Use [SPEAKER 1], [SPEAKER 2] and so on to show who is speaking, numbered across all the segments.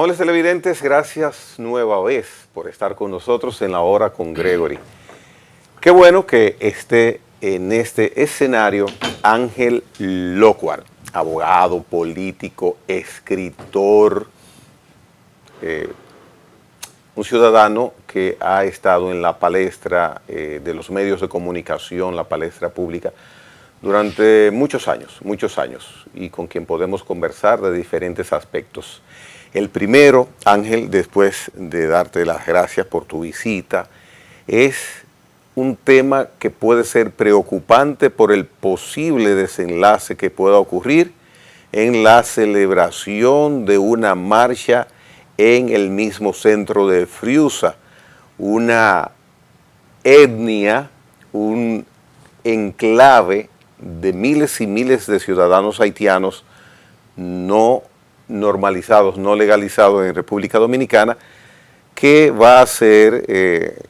[SPEAKER 1] Amables televidentes, gracias nueva vez por estar con nosotros en La Hora con Gregory. Qué bueno que esté en este escenario Ángel Locuar, abogado, político, escritor, un ciudadano que ha estado en la palestra de los medios de comunicación, la palestra pública, durante muchos años, y con quien podemos conversar de diferentes aspectos. El primero, Ángel, después de darte las gracias por tu visita, es un tema que puede ser preocupante por el posible desenlace que pueda ocurrir en la celebración de una marcha en el mismo centro de Friusa, una etnia, un enclave de miles y miles de ciudadanos haitianos no normalizados, no legalizados en República Dominicana, que va a ser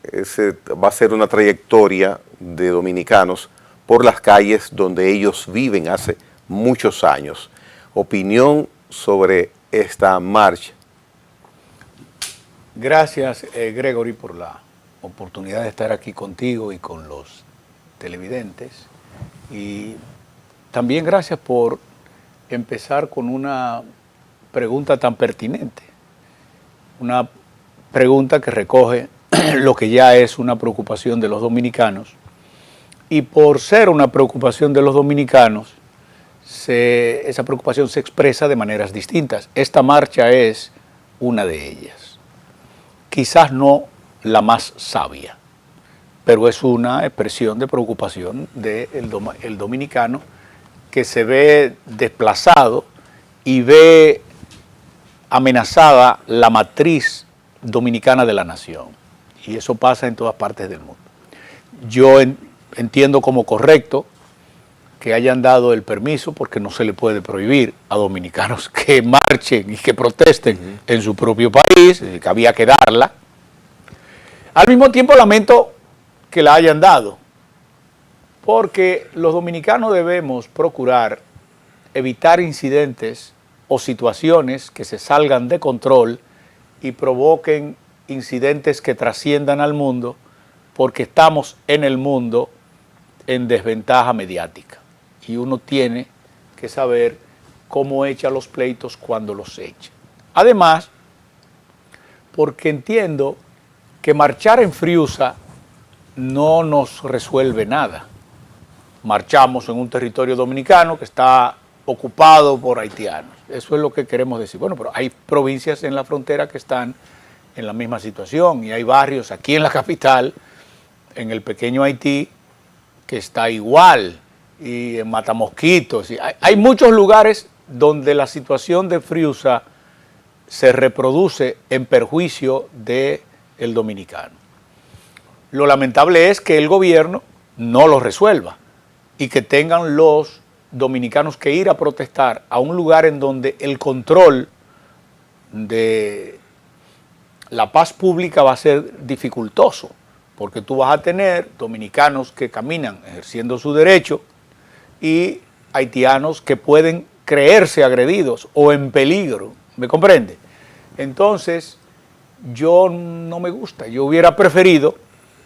[SPEAKER 1] una trayectoria de dominicanos por las calles donde ellos viven hace muchos años. Opinión sobre esta marcha.
[SPEAKER 2] Gracias, Gregory, por la oportunidad de estar aquí contigo y con los televidentes. Y también gracias por empezar con una pregunta tan pertinente. Una pregunta que recoge lo que ya es una preocupación de los dominicanos. Y por ser una preocupación de los dominicanos, esa preocupación se expresa de maneras distintas. Esta marcha es una de ellas. Quizás no la más sabia, pero es una expresión de preocupación del dominicano que se ve desplazado y ve amenazada la matriz dominicana de la nación. Y eso pasa en todas partes del mundo. Yo entiendo como correcto que hayan dado el permiso, porque no se le puede prohibir a dominicanos que marchen y que protesten en su propio país, que había que darla. Al mismo tiempo lamento que la hayan dado, porque los dominicanos debemos procurar evitar incidentes o situaciones que se salgan de control y provoquen incidentes que trasciendan al mundo, porque estamos en el mundo en desventaja mediática. Y uno tiene que saber cómo echa los pleitos cuando los echa. Además, porque entiendo que marchar en Friusa no nos resuelve nada. Marchamos en un territorio dominicano que está ocupado por haitianos. Eso es lo que queremos decir. Bueno, pero hay provincias en la frontera que están en la misma situación y hay barrios aquí en la capital, en el pequeño Haití, que está igual, y en Matamosquitos. Hay muchos lugares donde la situación de Friusa se reproduce en perjuicio del dominicano. Lo lamentable es que el gobierno no lo resuelva y que tengan los dominicanos que ir a protestar a un lugar en donde el control de la paz pública va a ser dificultoso, porque tú vas a tener dominicanos que caminan ejerciendo su derecho y haitianos que pueden creerse agredidos o en peligro, ¿me comprende? Entonces, yo no me gusta, yo hubiera preferido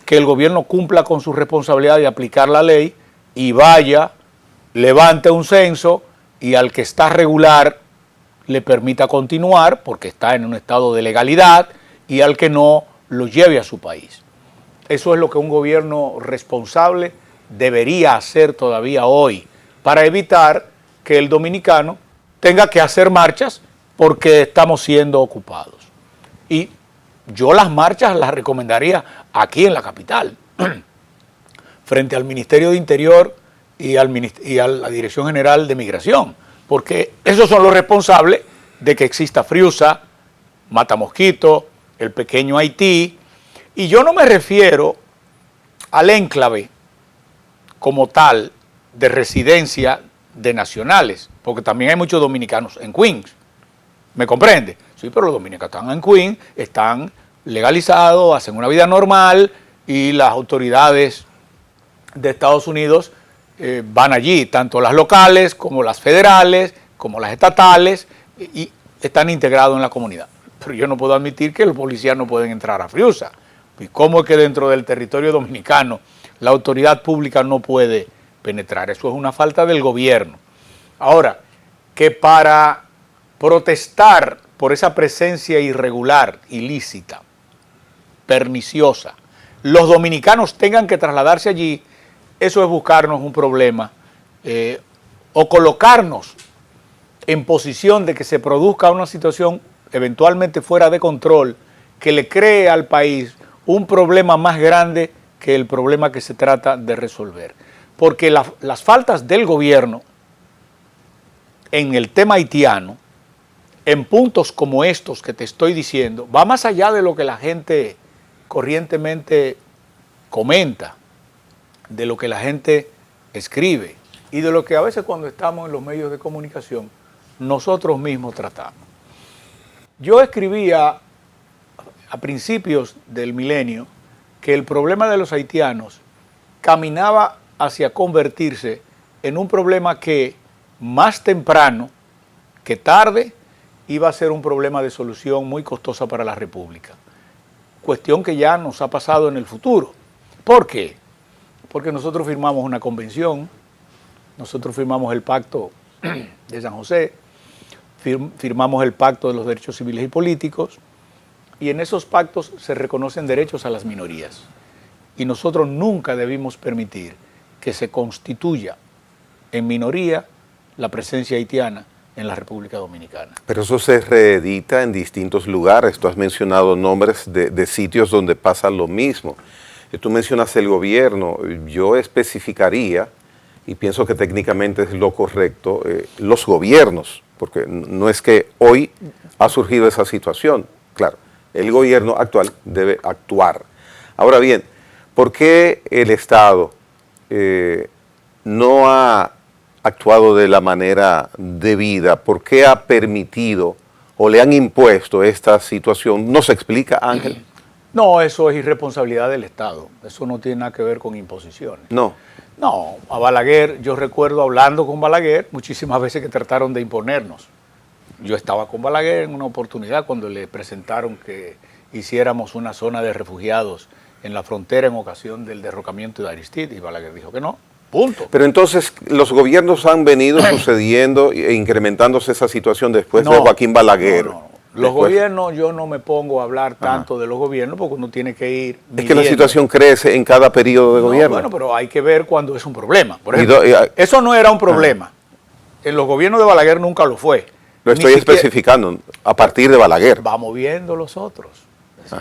[SPEAKER 2] que el gobierno cumpla con su responsabilidad de aplicar la ley y vaya, levante un censo y al que está regular le permita continuar porque está en un estado de legalidad y al que no lo lleve a su país. Eso es lo que un gobierno responsable debería hacer todavía hoy para evitar que el dominicano tenga que hacer marchas porque estamos siendo ocupados. Y yo las marchas las recomendaría aquí en la capital, frente al Ministerio de Interior y a la Dirección General de Migración, porque esos son los responsables de que exista Friusa, Matamosquito, el pequeño Haití, y yo no me refiero al enclave como tal de residencia de nacionales, porque también hay muchos dominicanos en Queens, ¿me comprende? Sí, pero los dominicanos están en Queens, están legalizados, hacen una vida normal y las autoridades de Estados Unidos van allí, tanto las locales como las federales, como las estatales, y están integrados en la comunidad. pero yo no puedo admitir que los policías no pueden entrar a Friusa. ¿Y cómo es que dentro del territorio dominicano la autoridad pública no puede penetrar? Eso es una falta del gobierno. Ahora, que para protestar por esa presencia irregular, ilícita, perniciosa, los dominicanos tengan que trasladarse allí, eso es buscarnos un problema o colocarnos en posición de que se produzca una situación eventualmente fuera de control que le cree al país un problema más grande que el problema que se trata de resolver. Porque las faltas del gobierno en el tema haitiano, en puntos como estos que te estoy diciendo, va más allá de lo que la gente corrientemente comenta, de lo que la gente escribe y de lo que a veces cuando estamos en los medios de comunicación nosotros mismos tratamos. Yo escribía a principios del milenio que el problema de los haitianos caminaba hacia convertirse en un problema que más temprano que tarde iba a ser un problema de solución muy costosa para la República. Cuestión que ya nos ha pasado en el futuro. ¿Por qué? Porque nosotros firmamos una convención, nosotros firmamos el Pacto de San José, firmamos el Pacto de los Derechos Civiles y Políticos, y en esos pactos se reconocen derechos a las minorías. Y nosotros nunca debimos permitir que se constituya en minoría la presencia haitiana en la República Dominicana.
[SPEAKER 1] Pero eso se reedita en distintos lugares. Tú has mencionado nombres de sitios donde pasa lo mismo. Tú mencionas el gobierno. Yo especificaría, y pienso que técnicamente es lo correcto, los gobiernos, porque no es que hoy ha surgido esa situación. Claro, el gobierno actual debe actuar. Ahora bien, ¿por qué el Estado no ha actuado de la manera debida? ¿Por qué ha permitido o le han impuesto esta situación? ¿No se explica, Ángel?
[SPEAKER 2] No, eso es irresponsabilidad del Estado. Eso no tiene nada que ver con imposiciones.
[SPEAKER 1] No.
[SPEAKER 2] No, a Balaguer, yo recuerdo hablando con Balaguer muchísimas veces que trataron de imponernos. Yo estaba con Balaguer en una oportunidad cuando le presentaron que hiciéramos una zona de refugiados en la frontera en ocasión del derrocamiento de Aristide, y Balaguer dijo que no. Punto.
[SPEAKER 1] Pero entonces los gobiernos han venido sucediendo e incrementándose esa situación después de Joaquín Balaguer.
[SPEAKER 2] No. Los gobiernos, yo no me pongo a hablar tanto de los gobiernos porque uno tiene que ir midiendo.
[SPEAKER 1] Es que la situación crece en cada periodo de gobierno.
[SPEAKER 2] Bueno, pero hay que ver cuando es un problema. Por ejemplo, eso no era un problema. En los gobiernos de Balaguer nunca lo fue.
[SPEAKER 1] Lo estoy especificando, a partir de Balaguer.
[SPEAKER 2] Vamos viendo los otros.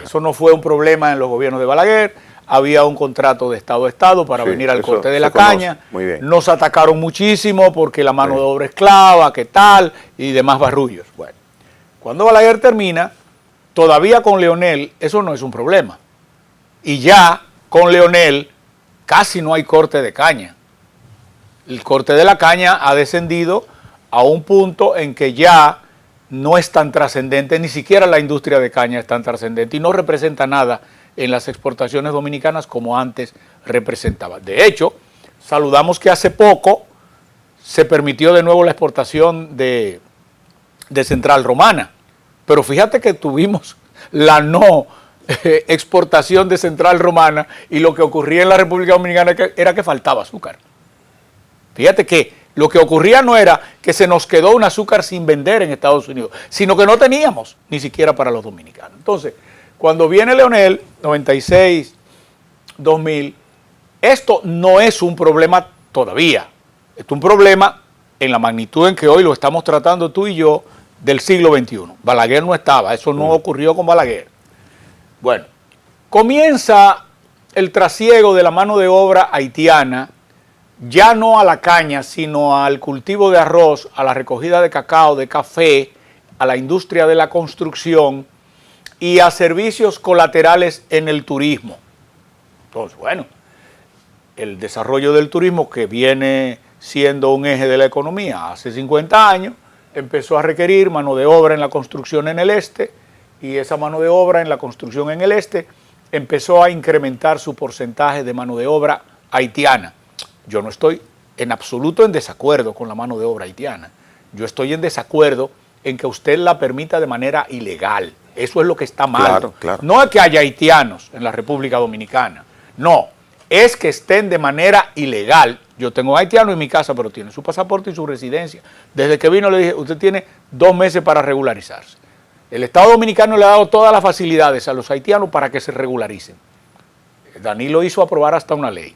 [SPEAKER 2] Eso no fue un problema en los gobiernos de Balaguer. Había un contrato de Estado a Estado para venir al corte de la caña.
[SPEAKER 1] Muy bien.
[SPEAKER 2] Nos atacaron muchísimo porque la mano de obra esclava, qué tal, y demás barrullos. Bueno, cuando Balaguer termina, todavía con Leonel, eso no es un problema. Y ya con Leonel casi no hay corte de caña. El corte de la caña ha descendido a un punto en que ya no es tan trascendente, ni siquiera la industria de caña es tan trascendente y no representa nada en las exportaciones dominicanas como antes representaba. De hecho, saludamos que hace poco se permitió de nuevo la exportación de Central Romana, pero fíjate que tuvimos la no exportación de Central Romana y lo que ocurría en la República Dominicana era que faltaba azúcar. Fíjate que lo que ocurría no era que se nos quedó un azúcar sin vender en Estados Unidos, sino que no teníamos ni siquiera para los dominicanos. Entonces, cuando viene Leonel, 96, 2000, esto no es un problema todavía. Es un problema en la magnitud en que hoy lo estamos tratando tú y yo del siglo XXI. Balaguer no estaba, eso no ocurrió con Balaguer. Bueno, comienza el trasiego de la mano de obra haitiana, ya no a la caña, sino al cultivo de arroz, a la recogida de cacao, de café, a la industria de la construcción y a servicios colaterales en el turismo. Entonces, bueno, el desarrollo del turismo, que viene siendo un eje de la economía hace 50 años, empezó a requerir mano de obra en la construcción en el este, y esa mano de obra en la construcción en el este empezó a incrementar su porcentaje de mano de obra haitiana. Yo no estoy en absoluto en desacuerdo con la mano de obra haitiana. Yo estoy en desacuerdo en que usted la permita de manera ilegal. Eso es lo que está mal.
[SPEAKER 1] Claro, claro.
[SPEAKER 2] No es que haya haitianos en la República Dominicana. No, es que estén de manera ilegal. Yo tengo haitiano en mi casa, pero tiene su pasaporte y su residencia. Desde que vino le dije, usted tiene 2 meses para regularizarse. El Estado Dominicano le ha dado todas las facilidades a los haitianos para que se regularicen. Danilo hizo aprobar hasta una ley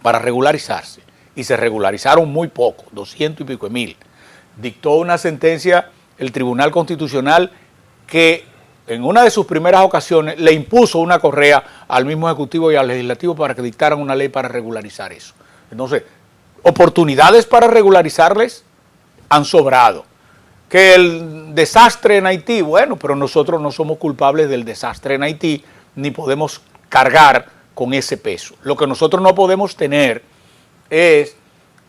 [SPEAKER 2] para regularizarse y se regularizaron muy poco, 200 y pico de mil. Dictó una sentencia el Tribunal Constitucional que en una de sus primeras ocasiones le impuso una correa al mismo Ejecutivo y al Legislativo para que dictaran una ley para regularizar eso. Entonces, oportunidades para regularizarles han sobrado. Que el desastre en Haití, bueno, pero nosotros no somos culpables del desastre en Haití, ni podemos cargar con ese peso. Lo que nosotros no podemos tener es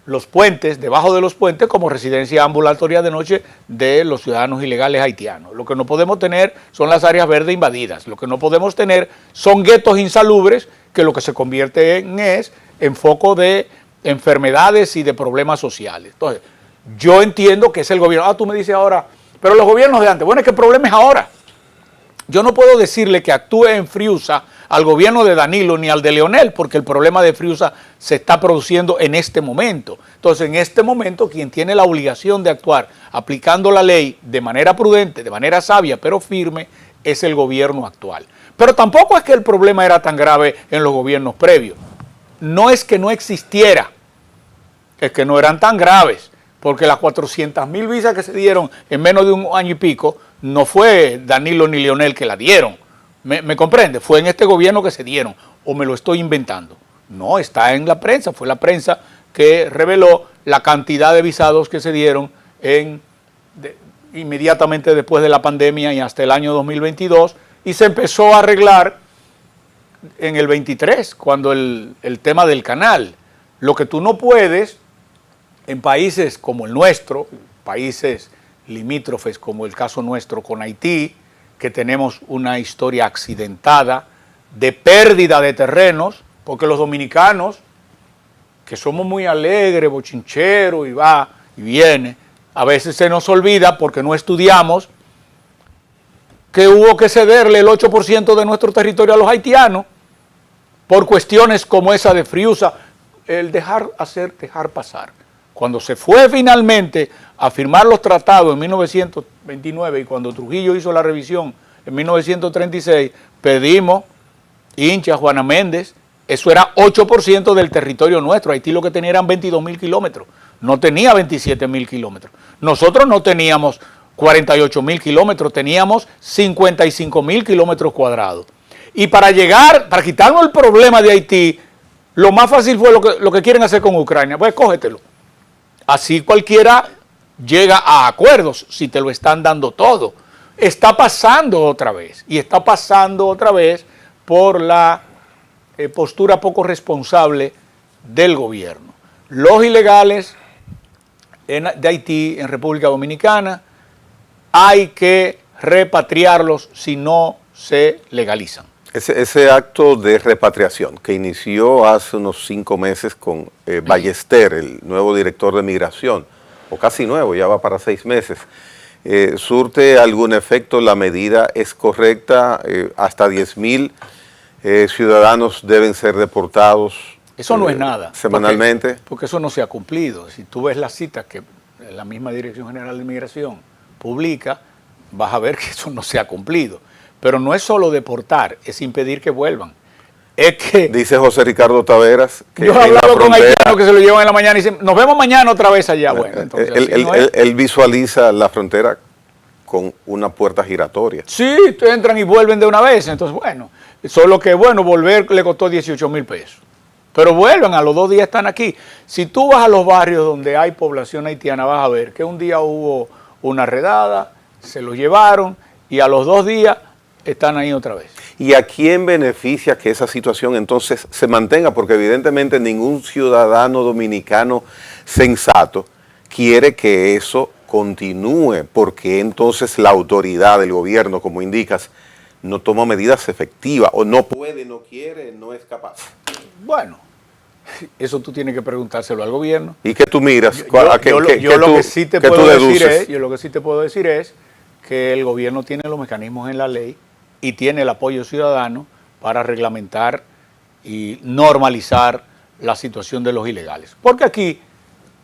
[SPEAKER 2] los puentes, debajo de los puentes, como residencia ambulatoria de noche de los ciudadanos ilegales haitianos. Lo que no podemos tener son las áreas verdes invadidas. Lo que no podemos tener son guetos insalubres que lo que se convierten es en foco de enfermedades y de problemas sociales. Entonces, yo entiendo que es el gobierno. Tú me dices ahora, pero los gobiernos de antes. Bueno, es que el problema es ahora. Yo no puedo decirle que actúe en Friusa al gobierno de Danilo ni al de Leonel, porque el problema de Friusa se está produciendo en este momento. Entonces, en este momento, quien tiene la obligación de actuar aplicando la ley de manera prudente, de manera sabia, pero firme, es el gobierno actual. Pero tampoco es que el problema era tan grave en los gobiernos previos. No es que no existiera, es que no eran tan graves, porque las 400,000 visas que se dieron en menos de un año y pico, no fue Danilo ni Leonel que la dieron. ¿Me comprende? Fue en este gobierno que se dieron, o me lo estoy inventando. No, está en la prensa, fue la prensa que reveló la cantidad de visados que se dieron inmediatamente después de la pandemia y hasta el año 2022, y se empezó a arreglar en el 23, cuando el tema del canal. Lo que tú no puedes, en países como el nuestro, países limítrofes como el caso nuestro con Haití, que tenemos una historia accidentada de pérdida de terrenos, porque los dominicanos, que somos muy alegres, bochincheros, y va y viene, a veces se nos olvida porque no estudiamos que hubo que cederle el 8% de nuestro territorio a los haitianos por cuestiones como esa de Friusa, el dejar pasar. Cuando se fue finalmente a firmar los tratados en 1929 y cuando Trujillo hizo la revisión en 1936, pedimos hincha Juana Méndez, eso era 8% del territorio nuestro. Haití lo que tenía eran 22,000 kilómetros, no tenía 27,000 kilómetros. Nosotros no teníamos 48,000 kilómetros, teníamos 55,000 kilómetros cuadrados. Y para quitarnos el problema de Haití, lo más fácil fue lo que quieren hacer con Ucrania. Pues cógetelo. Así cualquiera llega a acuerdos si te lo están dando todo. Está pasando otra vez, y está pasando otra vez por la postura poco responsable del gobierno. Los ilegales de Haití, en República Dominicana, hay que repatriarlos si no se legalizan.
[SPEAKER 1] Ese acto de repatriación que inició hace unos 5 meses con Ballester, el nuevo director de migración, o casi nuevo, ya va para 6 meses, ¿surte algún efecto? ¿La medida es correcta? ¿Hasta 10,000 ciudadanos deben ser deportados?
[SPEAKER 2] Eso no es nada.
[SPEAKER 1] Semanalmente.
[SPEAKER 2] Porque eso no se ha cumplido. Si tú ves las citas que la misma Dirección General de Migración publica, vas a ver que eso no se ha cumplido. Pero no es solo deportar, es impedir que vuelvan. Es que...
[SPEAKER 1] Dice José Ricardo Taveras que
[SPEAKER 2] yo he hablado con haitianos que se lo llevan en la mañana y dicen, nos vemos mañana otra vez allá. Bueno, entonces,
[SPEAKER 1] él visualiza la frontera con una puerta giratoria.
[SPEAKER 2] Sí, entran y vuelven de una vez. Entonces, bueno, solo que, volver le costó 18,000 pesos. Pero vuelven, a los 2 días están aquí. Si tú vas a los barrios donde hay población haitiana, vas a ver que un día hubo una redada, se los llevaron y a los 2 días están ahí otra vez.
[SPEAKER 1] ¿Y a quién beneficia que esa situación entonces se mantenga? Porque evidentemente ningún ciudadano dominicano sensato quiere que eso continúe, porque entonces la autoridad del gobierno, como indicas, no toma medidas efectivas, o no puede, no quiere, no es capaz.
[SPEAKER 2] Bueno, eso tú tienes que preguntárselo al gobierno.
[SPEAKER 1] ¿Y qué tú miras?
[SPEAKER 2] Yo lo que sí te puedo decir es que el gobierno tiene los mecanismos en la ley y tiene el apoyo ciudadano para reglamentar y normalizar la situación de los ilegales. Porque aquí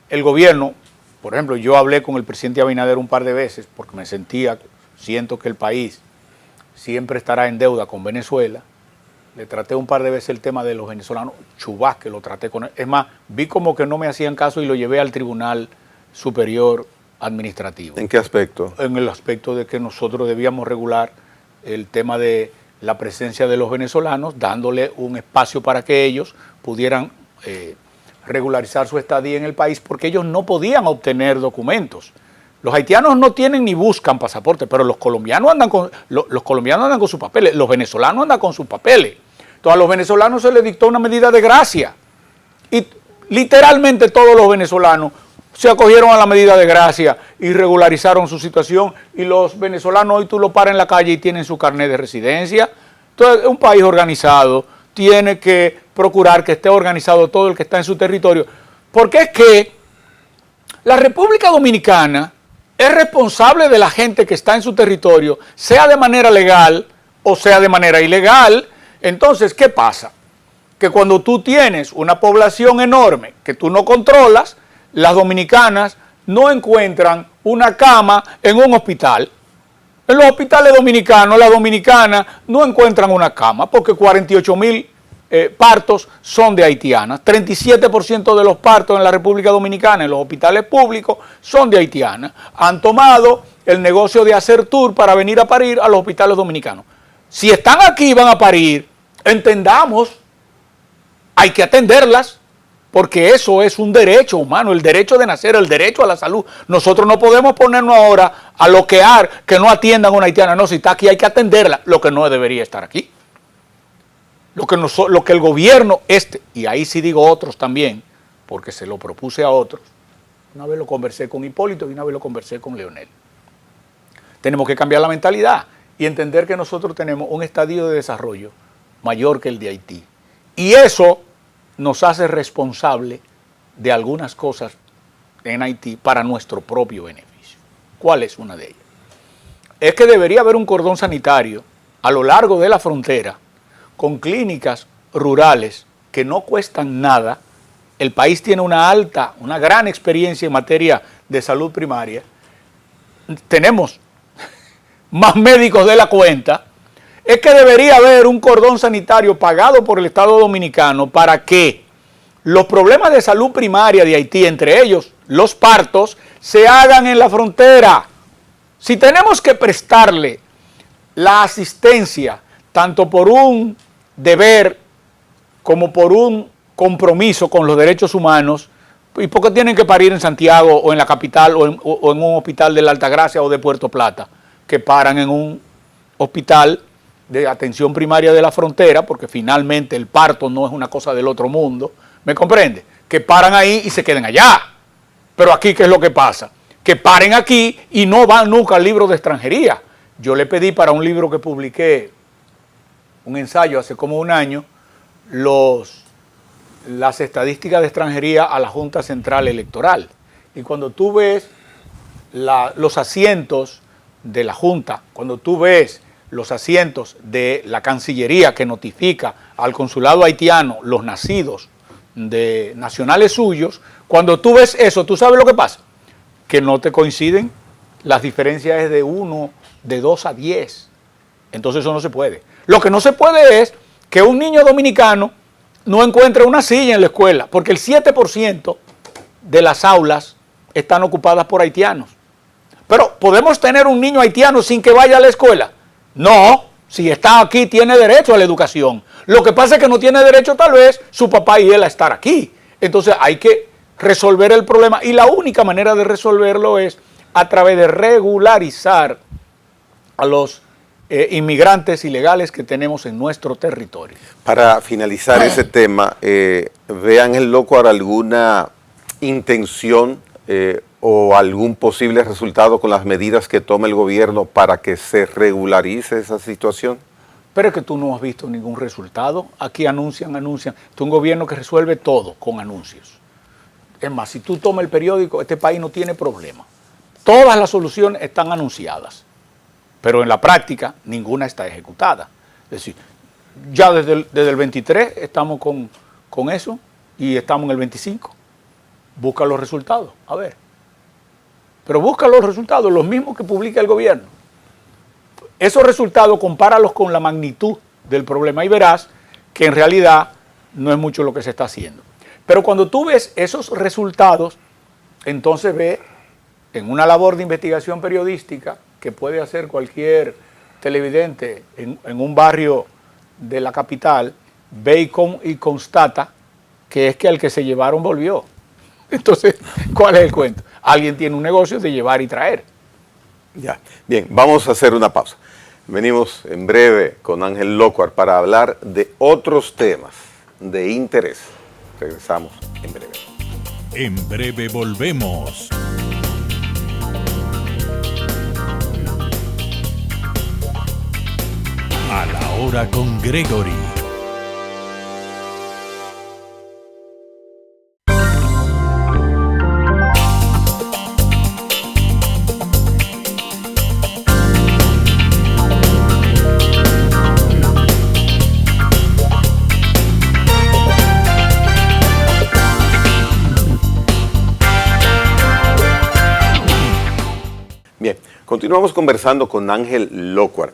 [SPEAKER 2] el gobierno, por ejemplo, yo hablé con el presidente Abinader un par de veces porque siento que el país siempre estará en deuda con Venezuela. Le traté un par de veces el tema de los venezolanos, Chubasque lo traté con él. Es más, vi como que no me hacían caso y lo llevé al Tribunal Superior Administrativo.
[SPEAKER 1] ¿En qué aspecto?
[SPEAKER 2] En el aspecto de que nosotros debíamos regular el tema de la presencia de los venezolanos, dándole un espacio para que ellos pudieran regularizar su estadía en el país, porque ellos no podían obtener documentos. Los haitianos no tienen ni buscan pasaporte, pero los colombianos andan con sus papeles, los venezolanos andan con sus papeles. Entonces a los venezolanos se les dictó una medida de gracia y literalmente todos los venezolanos se acogieron a la medida de gracia y regularizaron su situación, y los venezolanos hoy tú lo paras en la calle y tienen su carnet de residencia. Entonces un país organizado tiene que procurar que esté organizado todo el que está en su territorio, porque es que la República Dominicana es responsable de la gente que está en su territorio, sea de manera legal o sea de manera ilegal. Entonces, ¿qué pasa? Que cuando tú tienes una población enorme que tú no controlas, las dominicanas no encuentran una cama en un hospital. En los hospitales dominicanos, las dominicanas no encuentran una cama porque 48,000 partos son de haitianas. 37% de los partos en la República Dominicana, en los hospitales públicos, son de haitianas. Han tomado el negocio de hacer tour para venir a parir a los hospitales dominicanos. Si están aquí y van a parir, entendamos, hay que atenderlas, porque eso es un derecho humano, el derecho de nacer, el derecho a la salud. Nosotros no podemos ponernos ahora a loquear que no atiendan a una haitiana. No, si está aquí hay que atenderla, lo que no debería estar aquí. Lo que el gobierno y ahí sí digo otros también, porque se lo propuse a otros, una vez lo conversé con Hipólito y una vez lo conversé con Leonel. Tenemos que cambiar la mentalidad y entender que nosotros tenemos un estadio de desarrollo mayor que el de Haití. Y eso nos hace responsable de algunas cosas en Haití para nuestro propio beneficio. ¿Cuál es una de ellas? Es que debería haber un cordón sanitario a lo largo de la frontera con clínicas rurales que no cuestan nada. El país tiene una gran experiencia en materia de salud primaria. Tenemos más médicos de la cuenta. Es que debería haber un cordón sanitario pagado por el Estado Dominicano para que los problemas de salud primaria de Haití, entre ellos los partos, se hagan en la frontera. Si tenemos que prestarle la asistencia, tanto por un deber como por un compromiso con los derechos humanos, ¿y por qué tienen que parir en Santiago o en la capital o en un hospital de la Altagracia o de Puerto Plata, que paran en un hospital de atención primaria de la frontera, porque finalmente el parto no es una cosa del otro mundo, ¿me comprende? Que paran ahí y se queden allá. Pero aquí, ¿qué es lo que pasa? Que paren aquí y no van nunca al libro de extranjería. Yo le pedí para un libro que publiqué, un ensayo hace como un año, las estadísticas de extranjería a la Junta Central Electoral. Y cuando tú ves los asientos de la Junta, cuando tú ves los asientos de la Cancillería que notifica al consulado haitiano los nacidos de nacionales suyos, cuando tú ves eso, ¿tú sabes lo que pasa? Que no te coinciden, las diferencias es de 1, de 2 a 10. Entonces eso no se puede. Lo que no se puede es que un niño dominicano no encuentre una silla en la escuela, porque el 7% de las aulas están ocupadas por haitianos. Pero, ¿podemos tener un niño haitiano sin que vaya a la escuela? No, si está aquí tiene derecho a la educación. Lo que pasa es que no tiene derecho tal vez su papá y él a estar aquí. Entonces hay que resolver el problema y la única manera de resolverlo es a través de regularizar a los inmigrantes ilegales que tenemos en nuestro territorio.
[SPEAKER 1] Para finalizar ese tema, ¿vean el LOCOAR alguna intención o algún posible resultado con las medidas que toma el gobierno para que se regularice esa situación?
[SPEAKER 2] Pero es que tú no has visto ningún resultado. Aquí anuncian. Esto es un gobierno que resuelve todo con anuncios. Es más, si tú tomas el periódico, este país no tiene problema. Todas las soluciones están anunciadas. pero en la práctica ninguna está ejecutada. Es decir, ya desde el 23 estamos con eso y estamos en el 25. Busca los resultados, a ver. Pero busca los resultados, los mismos que publica el gobierno. Esos resultados compáralos con la magnitud del problema y verás que en realidad no es mucho lo que se está haciendo. Pero cuando tú ves esos resultados, entonces ve en una labor de investigación periodística que puede hacer cualquier televidente en un barrio de la capital, ve y constata que es que al que se llevaron volvió. Entonces, ¿cuál es el cuento? Alguien tiene un negocio de llevar y traer.
[SPEAKER 1] Ya, bien, vamos a hacer una pausa. Venimos en breve con Ángel Lockhart para hablar de otros temas de interés. Regresamos en breve.
[SPEAKER 3] En breve volvemos. A la hora con Gregory.
[SPEAKER 1] Bien, continuamos conversando con Ángel Lockhart.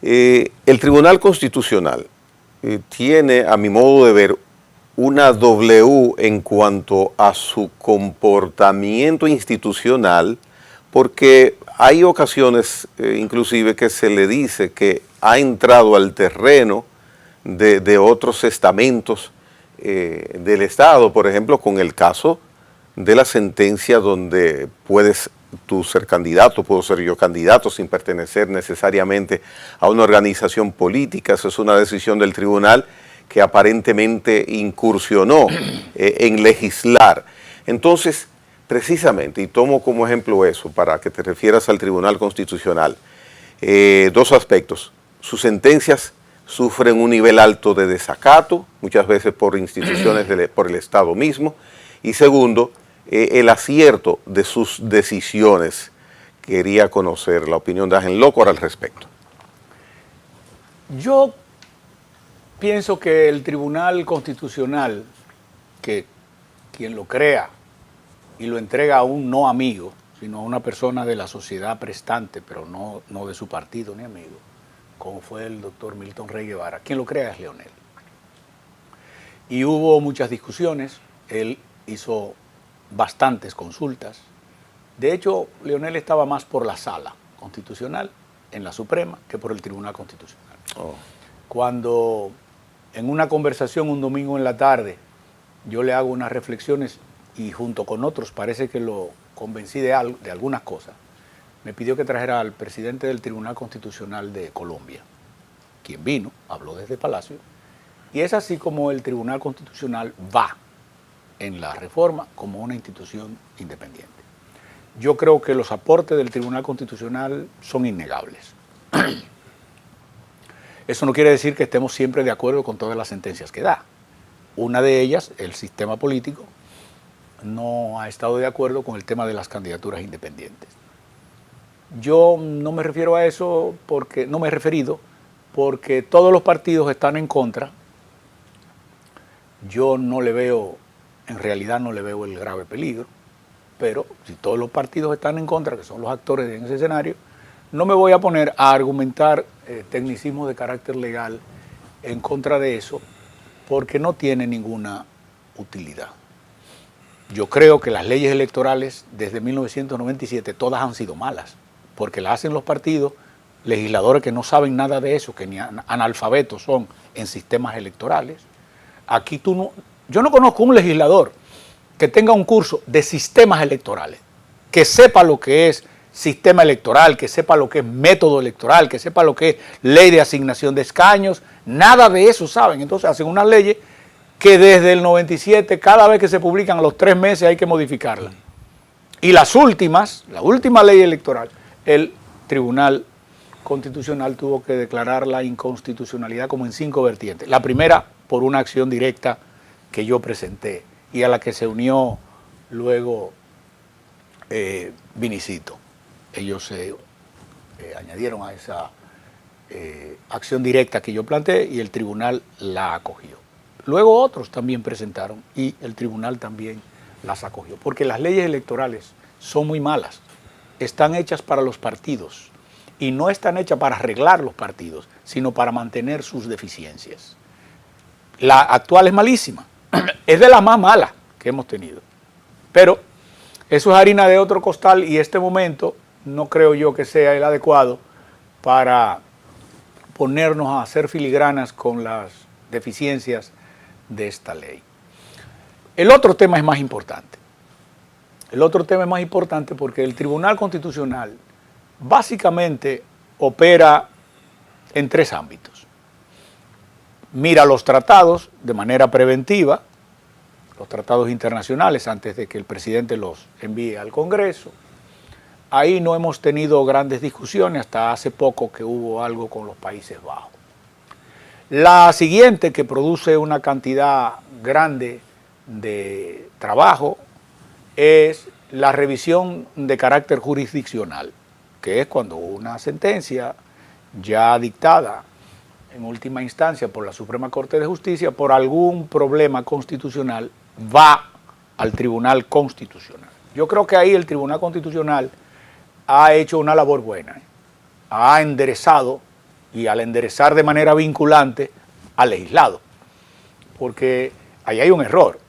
[SPEAKER 1] El Tribunal Constitucional tiene, a mi modo de ver, una W en cuanto a su comportamiento institucional, porque hay ocasiones inclusive que se le dice que ha entrado al terreno de otros estamentos del Estado, por ejemplo, con el caso de la sentencia donde puedes tú ser candidato, puedo ser yo candidato sin pertenecer necesariamente a una organización política. Esa es una decisión del tribunal que aparentemente incursionó en legislar. Entonces, precisamente, y tomo como ejemplo eso para que te refieras al Tribunal Constitucional, dos aspectos. Sus sentencias sufren un nivel alto de desacato, muchas veces por instituciones, por el Estado mismo, y segundo, el acierto de sus decisiones. Quería conocer la opinión de Ángel Lockhart al respecto.
[SPEAKER 2] Yo pienso que el Tribunal Constitucional, que quien lo crea y lo entrega a un no amigo, sino a una persona de la sociedad prestante, pero no de su partido ni amigo, como fue el doctor Milton Rey Guevara, quien lo crea es Leonel. Y hubo muchas discusiones, él hizo bastantes consultas. De hecho, Leonel estaba más por la sala constitucional en la Suprema que por el Tribunal Constitucional.
[SPEAKER 1] Oh.
[SPEAKER 2] Cuando en una conversación un domingo en la tarde yo le hago unas reflexiones y junto con otros parece que lo convencí de algunas cosas, me pidió que trajera al presidente del Tribunal Constitucional de Colombia, quien vino, habló desde Palacio, y es así como el Tribunal Constitucional va en la reforma como una institución independiente. Yo creo que los aportes del Tribunal Constitucional son innegables. Eso no quiere decir que estemos siempre de acuerdo con todas las sentencias que da. Una de ellas, el sistema político, no ha estado de acuerdo con el tema de las candidaturas independientes. Yo no me refiero a eso porque no me he referido, porque todos los partidos están en contra. Yo no le veo, en realidad no le veo el grave peligro, pero si todos los partidos están en contra, que son los actores en ese escenario, no me voy a poner a argumentar tecnicismos de carácter legal en contra de eso, porque no tiene ninguna utilidad. Yo creo que las leyes electorales desde 1997 todas han sido malas, porque las hacen los partidos, legisladores que no saben nada de eso, que ni analfabetos son en sistemas electorales. Aquí yo no conozco un legislador que tenga un curso de sistemas electorales, que sepa lo que es sistema electoral, que sepa lo que es método electoral, que sepa lo que es ley de asignación de escaños, nada de eso saben. Entonces hacen unas leyes que desde el 97, cada vez que se publican a los 3 meses hay que modificarlas. Y la última ley electoral, el Tribunal Constitucional tuvo que declarar la inconstitucionalidad como en 5 vertientes. La primera, por una acción directa que yo presenté y a la que se unió luego Vinicito. Ellos se añadieron a esa acción directa que yo planteé y el tribunal la acogió. Luego otros también presentaron y el tribunal también las acogió, porque las leyes electorales son muy malas, están hechas para los partidos y no están hechas para arreglar los partidos, sino para mantener sus deficiencias. La actual es malísima, es de las más malas que hemos tenido, pero eso es harina de otro costal y este momento no creo yo que sea el adecuado para ponernos a hacer filigranas con las deficiencias de esta ley. El otro tema es más importante. El otro tema es más importante porque el Tribunal Constitucional básicamente opera en 3 ámbitos. Mira los tratados de manera preventiva, los tratados internacionales antes de que el presidente los envíe al Congreso. Ahí no hemos tenido grandes discusiones hasta hace poco que hubo algo con los Países Bajos. La siguiente, que produce una cantidad grande de trabajo, es la revisión de carácter jurisdiccional, que es cuando una sentencia ya dictada en última instancia por la Suprema Corte de Justicia por algún problema constitucional va al Tribunal Constitucional. Yo creo que ahí el Tribunal Constitucional ha hecho una labor buena, ha enderezado y al enderezar de manera vinculante ha legislado, porque ahí hay un error.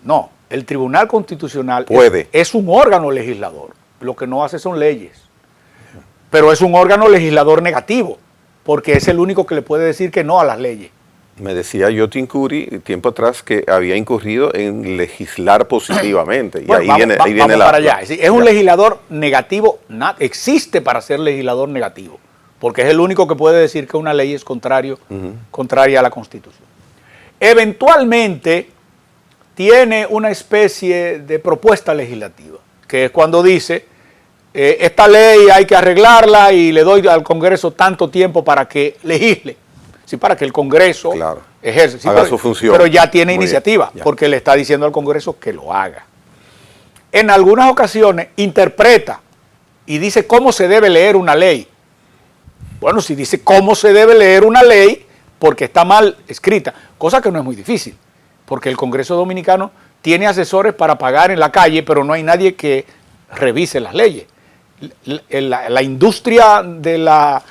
[SPEAKER 2] No, el Tribunal Constitucional es un órgano legislador, lo que no hace son leyes, pero es un órgano legislador negativo, porque es el único que le puede decir que no a las leyes.
[SPEAKER 1] Me decía Yotin Curi tiempo atrás que había incurrido en legislar positivamente. Y
[SPEAKER 2] bueno, ahí viene para allá. Es un legislador negativo, existe para ser legislador negativo, porque es el único que puede decir que una ley es contraria a la Constitución. Eventualmente tiene una especie de propuesta legislativa, que es cuando dice, esta ley hay que arreglarla y le doy al Congreso tanto tiempo para que legisle. Sí, para que el Congreso ejerce, sí,
[SPEAKER 1] haga su función.
[SPEAKER 2] Pero ya tiene iniciativa, porque le está diciendo al Congreso que lo haga. En algunas ocasiones interpreta y dice cómo se debe leer una ley. Bueno, si dice cómo se debe leer una ley, porque está mal escrita, cosa que no es muy difícil, porque el Congreso Dominicano tiene asesores para pagar en la calle, pero no hay nadie que revise las leyes. La industria de la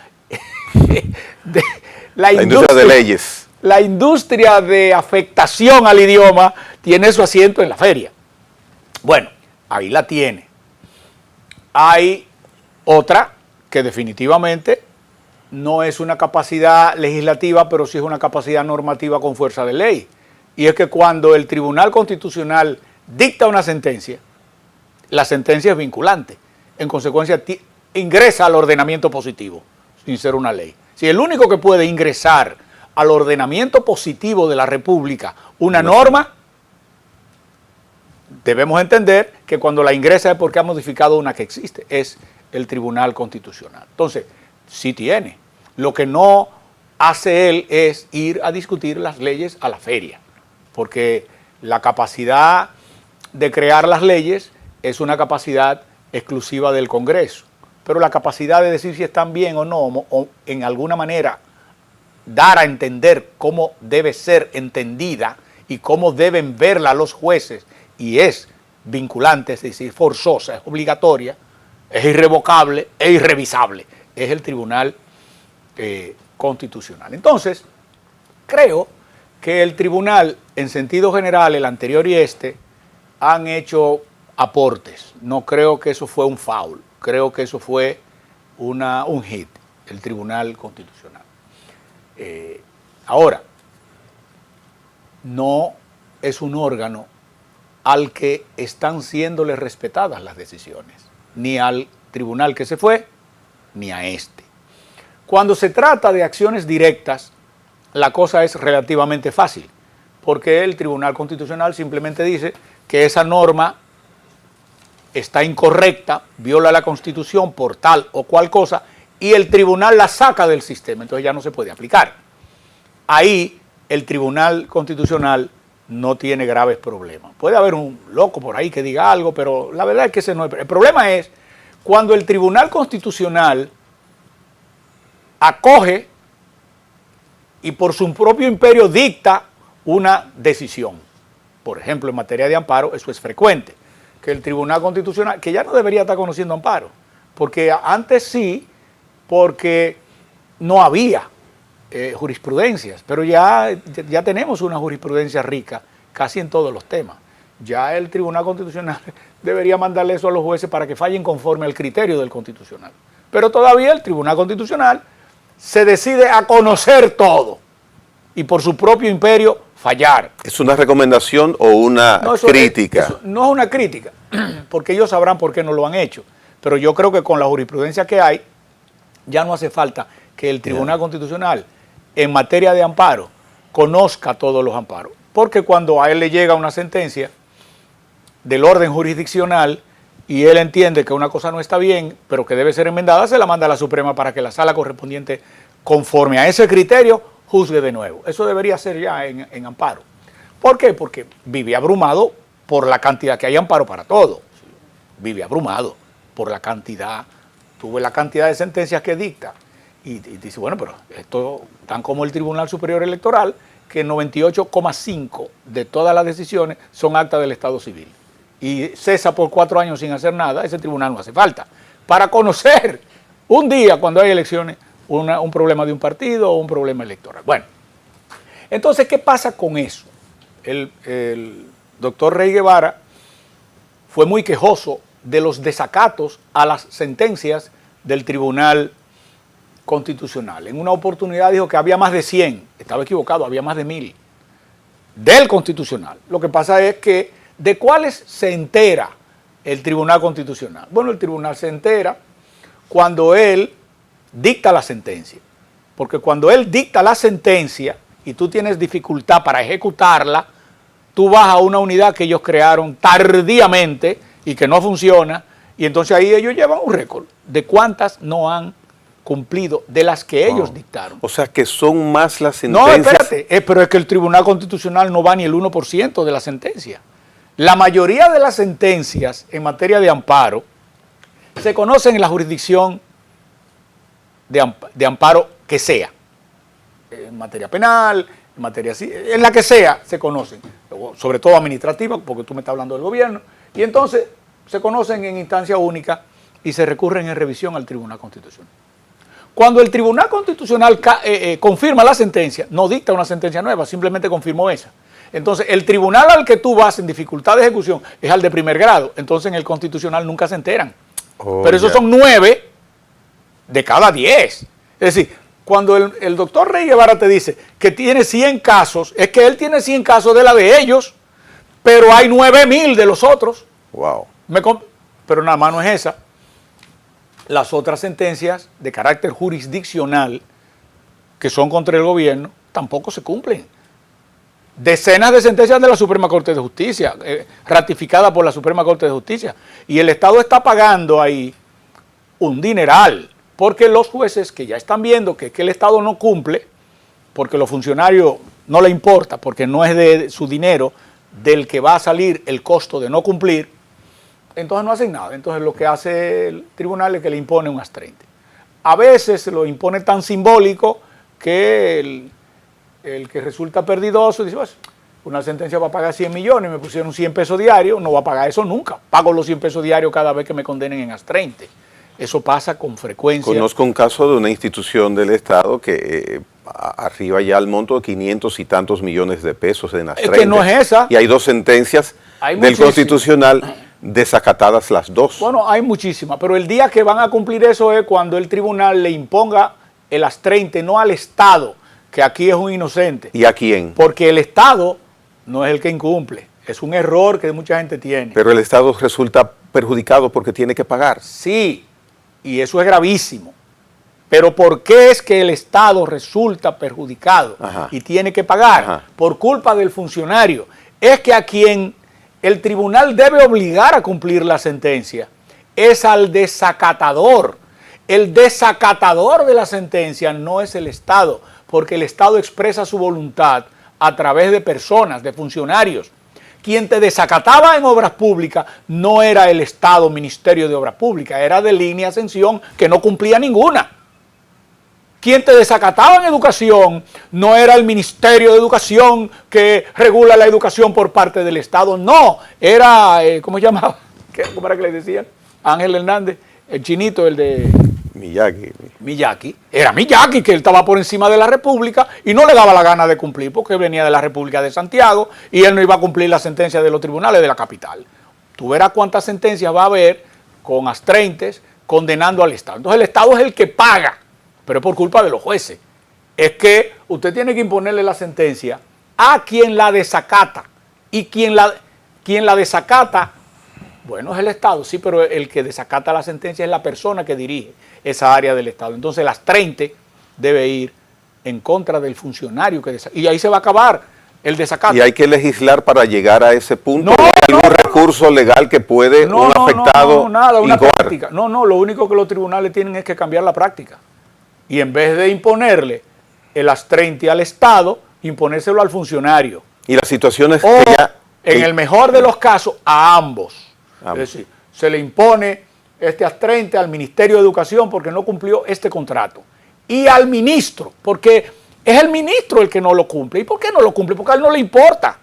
[SPEAKER 2] industria de leyes. La industria de afectación al idioma tiene su asiento en la feria. Bueno, ahí la tiene. Hay otra que definitivamente no es una capacidad legislativa, pero sí es una capacidad normativa con fuerza de ley. Y es que cuando el Tribunal Constitucional dicta una sentencia, la sentencia es vinculante. En consecuencia, ingresa al ordenamiento positivo, sin ser una ley. Si el único que puede ingresar al ordenamiento positivo de la República una norma, debemos entender que cuando la ingresa es porque ha modificado una que existe, es el Tribunal Constitucional. Entonces, sí tiene. Lo que no hace él es ir a discutir las leyes a la feria, porque la capacidad de crear las leyes es una capacidad exclusiva del Congreso. Pero la capacidad de decir si están bien o no, o en alguna manera dar a entender cómo debe ser entendida y cómo deben verla los jueces, y es vinculante, es decir, forzosa, es obligatoria, es irrevocable, es irrevisable, es el Tribunal Constitucional. Entonces, creo que el Tribunal, en sentido general, el anterior y este, han hecho aportes. No creo que eso fue un foul. Creo que eso fue un hit, el Tribunal Constitucional. Ahora, no es un órgano al que están siéndole respetadas las decisiones, ni al tribunal que se fue, ni a este. Cuando se trata de acciones directas, la cosa es relativamente fácil, porque el Tribunal Constitucional simplemente dice que esa norma está incorrecta, viola la Constitución por tal o cual cosa, y el tribunal la saca del sistema, entonces ya no se puede aplicar. Ahí el Tribunal Constitucional no tiene graves problemas. Puede haber un loco por ahí que diga algo, pero la verdad es que ese no es el problema. Es cuando el Tribunal Constitucional acoge y por su propio imperio dicta una decisión. Por ejemplo, en materia de amparo, eso es frecuente, que el Tribunal Constitucional, que ya no debería estar conociendo amparo, porque antes sí, porque no había jurisprudencias, pero ya tenemos una jurisprudencia rica casi en todos los temas. Ya el Tribunal Constitucional debería mandarle eso a los jueces para que fallen conforme al criterio del Constitucional. Pero todavía el Tribunal Constitucional se decide a conocer todo y por su propio imperio fallar.
[SPEAKER 1] ¿Es una recomendación o una crítica?
[SPEAKER 2] No es una crítica, porque ellos sabrán por qué no lo han hecho. Pero yo creo que con la jurisprudencia que hay, ya no hace falta que el Tribunal Constitucional, en materia de amparo, conozca todos los amparos. Porque cuando a él le llega una sentencia del orden jurisdiccional y él entiende que una cosa no está bien, pero que debe ser enmendada, se la manda a la Suprema para que la sala correspondiente, conforme a ese criterio, juzgue de nuevo. Eso debería ser ya en amparo. ¿Por qué? Porque vive abrumado por la cantidad que hay amparo para todo. Vive abrumado por la cantidad, tuve la cantidad de sentencias que dicta. Y dice, bueno, pero esto tan como el Tribunal Superior Electoral, que 98,5 de todas las decisiones son actas del Estado Civil. Y cesa por 4 años sin hacer nada, ese tribunal no hace falta. Para conocer un día, cuando hay elecciones, un problema de un partido o un problema electoral. Bueno, entonces, ¿qué pasa con eso? El doctor Rey Guevara fue muy quejoso de los desacatos a las sentencias del Tribunal Constitucional. En una oportunidad dijo que había más de 100, estaba equivocado, había más de 1000 del Constitucional. Lo que pasa es que, ¿de cuáles se entera el Tribunal Constitucional? Bueno, el Tribunal se entera cuando él dicta la sentencia, porque cuando él dicta la sentencia y tú tienes dificultad para ejecutarla, tú vas a una unidad que ellos crearon tardíamente y que no funciona, y entonces ahí ellos llevan un récord de cuántas no han cumplido de las que ellos dictaron.
[SPEAKER 1] O sea que son más las sentencias.
[SPEAKER 2] No, espérate, pero es que el Tribunal Constitucional no va ni el 1% de la sentencia. La mayoría de las sentencias en materia de amparo se conocen en la jurisdicción de amparo que sea. En materia penal, en materia en la que sea se conocen, sobre todo administrativa, porque tú me estás hablando del gobierno, y entonces se conocen en instancia única y se recurren en revisión al Tribunal Constitucional. Cuando el Tribunal Constitucional confirma la sentencia, no dicta una sentencia nueva, simplemente confirmó esa. Entonces, el tribunal al que tú vas en dificultad de ejecución es al de primer grado. Entonces, en el Constitucional nunca se enteran. Pero esos son 9 de cada 10. Es decir, cuando el doctor Rey Guevara te dice que tiene 100 casos, es que él tiene 100 casos de la de ellos, pero hay 9000 de los otros.
[SPEAKER 1] Wow.
[SPEAKER 2] Pero nada más no es esa. Las otras sentencias de carácter jurisdiccional que son contra el gobierno tampoco se cumplen. Decenas de sentencias de la Suprema Corte de Justicia, ratificadas por la Suprema Corte de Justicia, y el Estado está pagando ahí un dineral, porque los jueces que ya están viendo que el Estado no cumple, porque a los funcionarios no le importa, porque no es de su dinero del que va a salir el costo de no cumplir, entonces no hacen nada. Entonces lo que hace el tribunal es que le impone un as-30. A veces lo impone tan simbólico que el que resulta perdidoso dice, pues, una sentencia va a pagar 100 millones, me pusieron 100 pesos diarios, no va a pagar eso nunca. Pago los 100 pesos diarios cada vez que me condenen en as-30. Eso pasa con frecuencia.
[SPEAKER 1] Conozco un caso de una institución del Estado que arriba ya el monto de 500 y tantos millones de pesos en as-30.
[SPEAKER 2] Es que no es esa.
[SPEAKER 1] Y hay 2 sentencias del Constitucional desacatadas las 2.
[SPEAKER 2] Bueno, hay muchísimas, pero el día que van a cumplir eso es cuando el tribunal le imponga el as-30, no al Estado, que aquí es un inocente.
[SPEAKER 1] ¿Y a quién?
[SPEAKER 2] Porque el Estado no es el que incumple, es un error que mucha gente tiene.
[SPEAKER 1] Pero el Estado resulta perjudicado porque tiene que pagar.
[SPEAKER 2] Sí, y eso es gravísimo. Pero ¿por qué es que el Estado resulta perjudicado y tiene que pagar? Por culpa del funcionario. Es que a quien el tribunal debe obligar a cumplir la sentencia es al desacatador. El desacatador de la sentencia no es el Estado, porque el Estado expresa su voluntad a través de personas, de funcionarios. Quien te desacataba en obras públicas no era el Estado, Ministerio de Obras Públicas, era de Línea Ascensión, que no cumplía ninguna. quien te desacataba en educación no era el Ministerio de Educación que regula la educación por parte del Estado, no, era, ¿cómo se llamaba? ¿Cómo era que le decían? Ángel Hernández, el chinito, el de... Miyagi. Era Miyagi, que él estaba por encima de la República y no le daba la gana de cumplir porque venía de la República de Santiago y él no iba a cumplir la sentencia de los tribunales de la capital. Tú verás cuántas sentencias va a haber con astreintes condenando al Estado. Entonces el Estado es el que paga, pero es por culpa de los jueces. Es que usted tiene que imponerle la sentencia a quien la desacata. Y quien la desacata, bueno, es el Estado, sí, pero el que desacata la sentencia es la persona que dirige esa área del Estado. Entonces el astrente debe ir en contra del funcionario que desacata. Y ahí se va a acabar el desacato.
[SPEAKER 1] Y hay que legislar para llegar a ese punto. ¿No hay algún recurso legal que puede un afectado
[SPEAKER 2] una práctica? No, lo único que los tribunales tienen es que cambiar la práctica. Y en vez de imponerle el astrente al Estado, imponérselo al funcionario.
[SPEAKER 1] Y las situaciones
[SPEAKER 2] o, que ya... en el mejor de los casos, a ambos. Es decir, se le impone este astrente al Ministerio de Educación porque no cumplió este contrato. Y al ministro, porque es el ministro el que no lo cumple. ¿Y por qué no lo cumple? Porque a él no le importa.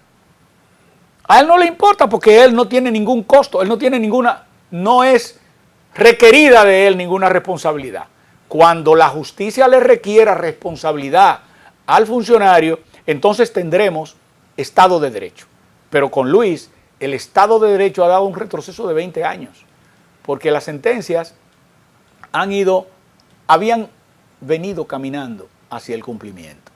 [SPEAKER 2] A él no le importa porque él no tiene ningún costo, él no tiene ninguna, no es requerida de él ninguna responsabilidad. Cuando la justicia le requiera responsabilidad al funcionario, entonces tendremos Estado de Derecho. Pero con Luis, el Estado de Derecho ha dado un retroceso de 20 años, porque las sentencias habían venido caminando hacia el cumplimiento.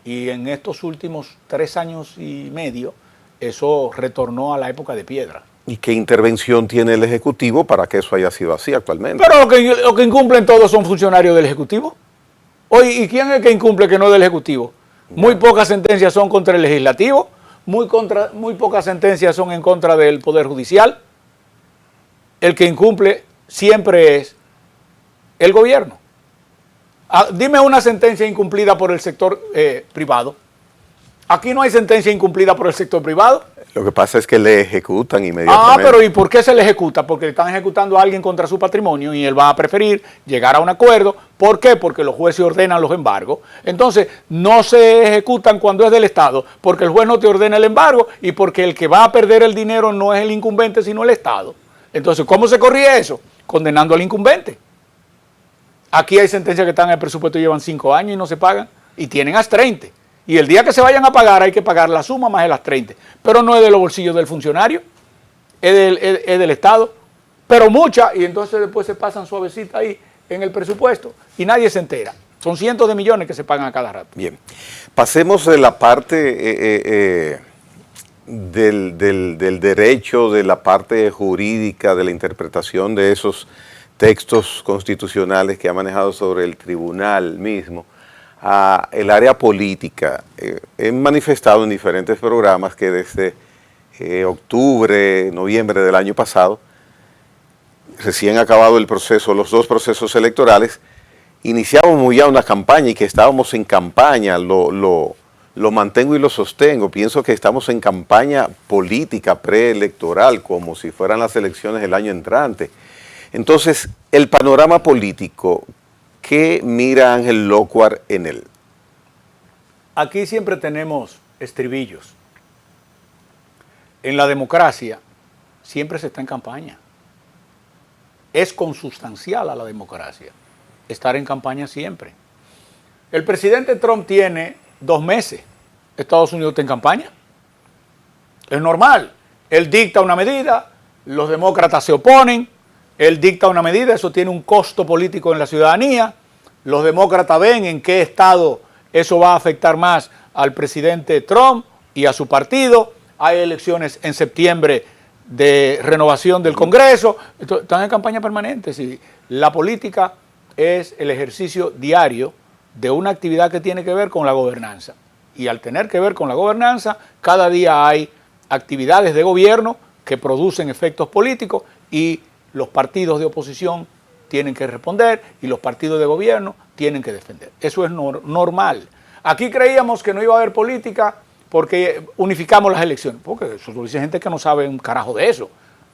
[SPEAKER 2] Y en estos últimos 3 años y medio, eso retornó a la época de piedra.
[SPEAKER 1] ¿Y qué intervención tiene el Ejecutivo para que eso haya sido así actualmente?
[SPEAKER 2] Pero lo que incumplen todos son funcionarios del Ejecutivo. Oye, ¿y quién es el que incumple que no es del Ejecutivo? Muy pocas sentencias son contra el Legislativo, muy pocas sentencias son en contra del Poder Judicial. El que incumple siempre es el gobierno. Dime una sentencia incumplida por el sector privado. Aquí no hay sentencia incumplida por el sector privado.
[SPEAKER 1] Lo que pasa es que le ejecutan inmediatamente.
[SPEAKER 2] Pero ¿y por qué se le ejecuta? Porque están ejecutando a alguien contra su patrimonio y él va a preferir llegar a un acuerdo. ¿Por qué? Porque los jueces ordenan los embargos. Entonces, no se ejecutan cuando es del Estado, porque el juez no te ordena el embargo y porque el que va a perder el dinero no es el incumbente, sino el Estado. Entonces, ¿cómo se corría eso? Condenando al incumbente. Aquí hay sentencias que están en el presupuesto y llevan 5 años y no se pagan y tienen astreintes. Y el día que se vayan a pagar hay que pagar la suma más el astreintes. Pero no es de los bolsillos del funcionario, es del Estado. Pero muchas, y entonces después se pasan suavecita ahí en el presupuesto y nadie se entera. Son cientos de millones que se pagan a cada rato.
[SPEAKER 1] Bien, pasemos de la parte del derecho, de la parte jurídica, de la interpretación de esos textos constitucionales que ha manejado sobre el tribunal mismo, a el área política. He manifestado en diferentes programas que desde octubre, noviembre del año pasado, recién acabado el proceso, los 2 procesos electorales, iniciábamos ya una campaña y que estábamos en campaña, lo mantengo y lo sostengo. Pienso que estamos en campaña política preelectoral, como si fueran las elecciones del año entrante. Entonces, el panorama político, ¿qué mira Ángel Lócuar en él?
[SPEAKER 2] Aquí siempre tenemos estribillos. En la democracia siempre se está en campaña. Es consustancial a la democracia estar en campaña siempre. El presidente Trump tiene 2 meses. Estados Unidos está en campaña. Es normal. Él dicta una medida, los demócratas se oponen, él dicta una medida, eso tiene un costo político en la ciudadanía. Los demócratas ven en qué estado eso va a afectar más al presidente Trump y a su partido. Hay elecciones en septiembre de renovación del Congreso. Están en campaña permanente. Sí. La política es el ejercicio diario de una actividad que tiene que ver con la gobernanza. Y al tener que ver con la gobernanza, cada día hay actividades de gobierno que producen efectos políticos y los partidos de oposición tienen que responder y los partidos de gobierno tienen que defender. Eso es normal. Aquí creíamos que no iba a haber política porque unificamos las elecciones. Porque eso lo dice gente que no sabe un carajo de eso.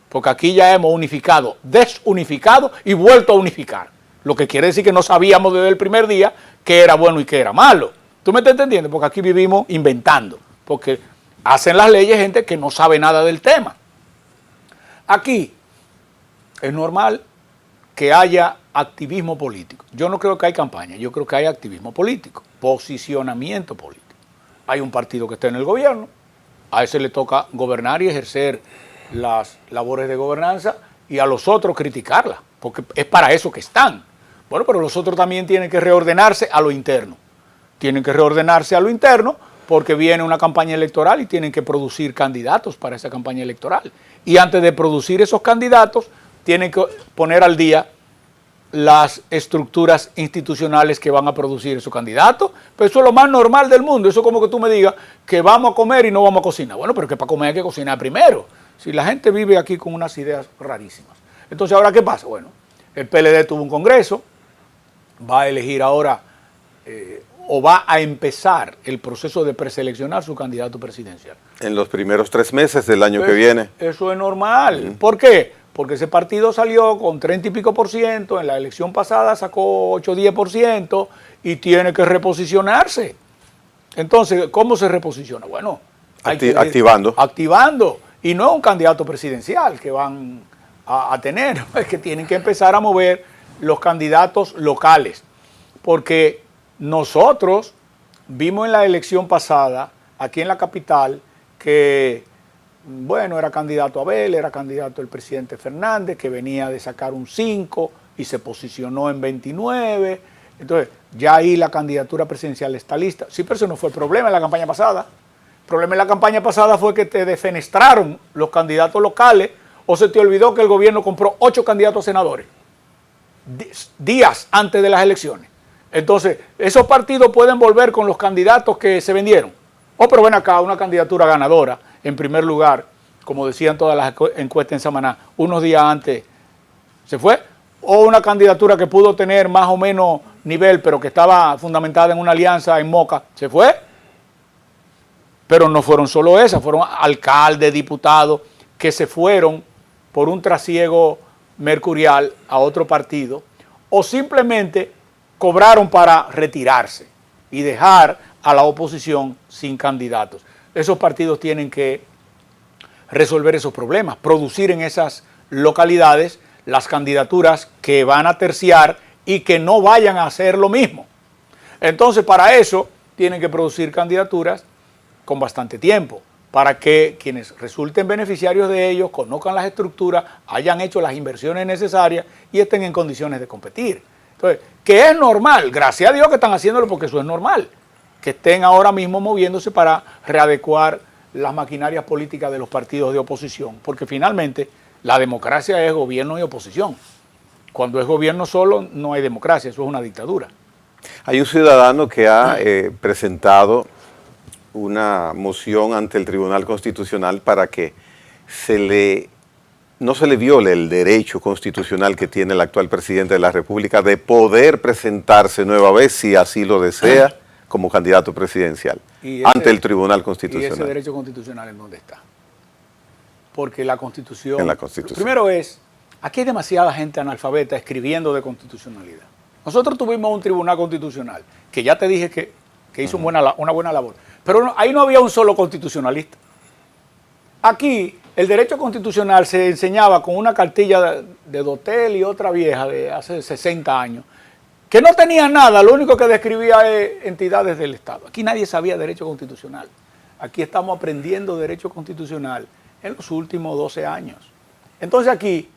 [SPEAKER 2] Porque aquí ya hemos unificado, desunificado y vuelto a unificar. Lo que quiere decir que no sabíamos desde el primer día qué era bueno y qué era malo. ¿Tú me estás entendiendo? Porque aquí vivimos inventando, porque hacen las leyes gente que no sabe nada del tema. Aquí es normal que haya activismo político. Yo no creo que hay campaña, yo creo que hay activismo político, posicionamiento político. Hay un partido que está en el gobierno, a ese le toca gobernar y ejercer las labores de gobernanza y a los otros criticarla, porque es para eso que están. Bueno, pero los otros también tienen que reordenarse a lo interno. Tienen que reordenarse a lo interno porque viene una campaña electoral y tienen que producir candidatos para esa campaña electoral. Y antes de producir esos candidatos, tienen que poner al día las estructuras institucionales que van a producir esos candidatos. Pero eso es lo más normal del mundo. Eso es como que tú me digas que vamos a comer y no vamos a cocinar. Bueno, pero que para comer hay que cocinar primero. Si la gente vive aquí con unas ideas rarísimas. Entonces, ¿ahora qué pasa? Bueno, el PLD tuvo un congreso, va a elegir ahora o va a empezar el proceso de preseleccionar su candidato presidencial.
[SPEAKER 1] En los primeros 3 meses del año que viene.
[SPEAKER 2] Eso es normal. ¿Por qué? Porque ese partido salió con 30 y pico por ciento, en la elección pasada sacó 8 o 10% y tiene que reposicionarse. Entonces, ¿cómo se reposiciona? Bueno,
[SPEAKER 1] activando.
[SPEAKER 2] Activando. Y no un candidato presidencial que van a tener, es que tienen que empezar a mover los candidatos locales. Porque nosotros vimos en la elección pasada, aquí en la capital, que, bueno, era candidato Abel, era candidato el presidente Fernández, que venía de sacar un 5 y se posicionó en 29. Entonces, ya ahí la candidatura presidencial está lista. Sí, pero eso no fue el problema en la campaña pasada. El problema en la campaña pasada fue que te defenestraron los candidatos locales o se te olvidó que el gobierno compró 8 candidatos a senadores días antes de las elecciones. Entonces, esos partidos pueden volver con los candidatos que se vendieron. Pero ven acá, una candidatura ganadora, en primer lugar, como decían todas las encuestas en Samaná, unos días antes se fue. O una candidatura que pudo tener más o menos nivel, pero que estaba fundamentada en una alianza en Moca, se fue. Pero no fueron solo esas, fueron alcaldes, diputados, que se fueron por un trasiego mercurial a otro partido, o simplemente cobraron para retirarse y dejar a la oposición sin candidatos. Esos partidos tienen que resolver esos problemas, producir en esas localidades las candidaturas que van a terciar y que no vayan a hacer lo mismo. Entonces, para eso tienen que producir candidaturas con bastante tiempo, para que quienes resulten beneficiarios de ellos conozcan las estructuras, hayan hecho las inversiones necesarias y estén en condiciones de competir. Entonces, que es normal, gracias a Dios que están haciéndolo porque eso es normal, que estén ahora mismo moviéndose para readecuar las maquinarias políticas de los partidos de oposición, porque finalmente la democracia es gobierno y oposición. Cuando es gobierno solo no hay democracia, eso es una dictadura.
[SPEAKER 1] Hay un ciudadano que ha presentado una moción ante el Tribunal Constitucional para que no se le viole el derecho constitucional que tiene el actual presidente de la República de poder presentarse nueva vez, si así lo desea, como candidato presidencial ante el Tribunal Constitucional.
[SPEAKER 2] ¿Y ese derecho constitucional en dónde está? Porque la Constitución...
[SPEAKER 1] En la Constitución.
[SPEAKER 2] Primero aquí hay demasiada gente analfabeta escribiendo de constitucionalidad. Nosotros tuvimos un Tribunal Constitucional, que ya te dije que hizo una buena labor. Pero ahí no había un solo constitucionalista. Aquí el derecho constitucional se enseñaba con una cartilla de Dotel y otra vieja de hace 60 años, que no tenía nada, lo único que describía es entidades del Estado. Aquí nadie sabía derecho constitucional. Aquí estamos aprendiendo derecho constitucional en los últimos 12 años. Entonces aquí,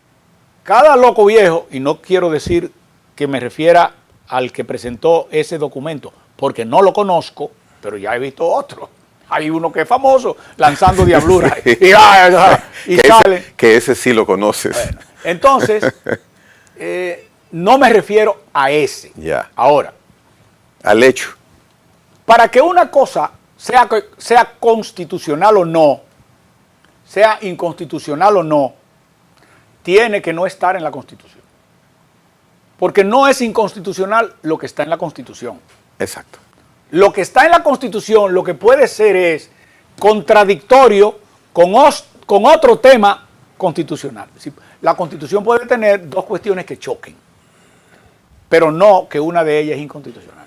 [SPEAKER 2] cada loco viejo, y no quiero decir que me refiera al que presentó ese documento, porque no lo conozco, pero ya he visto otro. Hay uno que es famoso lanzando diabluras y sale.
[SPEAKER 1] Que ese sí lo conoces.
[SPEAKER 2] Bueno, entonces, no me refiero a ese.
[SPEAKER 1] Ya.
[SPEAKER 2] Ahora.
[SPEAKER 1] Al hecho.
[SPEAKER 2] Para que una cosa sea constitucional o no, sea inconstitucional o no, tiene que no estar en la Constitución. Porque no es inconstitucional lo que está en la Constitución.
[SPEAKER 1] Exacto.
[SPEAKER 2] Lo que está en la Constitución, lo que puede ser es contradictorio con otro tema constitucional. La Constitución puede tener dos cuestiones que choquen. pero no que una de ellas es inconstitucional.